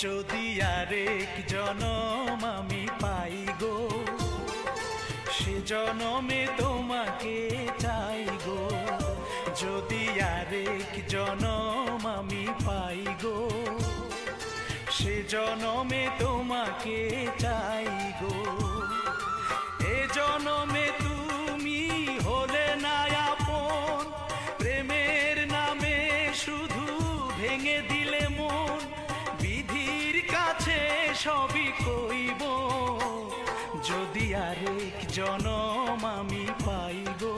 যদি আরেক জনম আমি পাই গো, সে জনমে তোমাকে চাই গো। যদি আরেক জনম আমি পাই গো, সে জনমে তোমাকে চাই গো। এ জনমে তুমি হলে না আপন, প্রেমের নামে শুধু ভেঙে দিলে মন। বিধির কাছে সবই কইব, যদি আরেক জনম আমি পাই গো।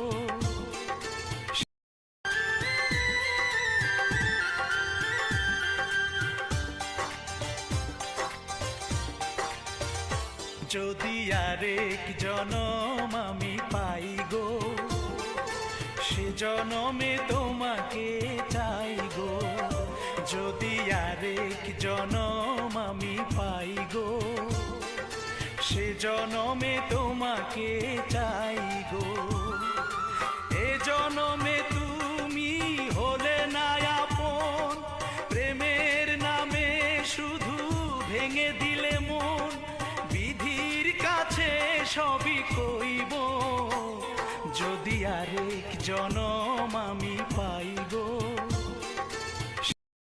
যদি আরেক জনম আমি পাই গো, সে জনমে তোমাকে চাই গো। যদি আরেক জনম আমি পাই গো, সে জনমে তোমাকে চাই গো। এ জনমে তুমি হলে না আপন, প্রেমের নামে শুধু ভেঙে দিলে মন। বিধির কাছে সবই কইব, যদি আরেক জনম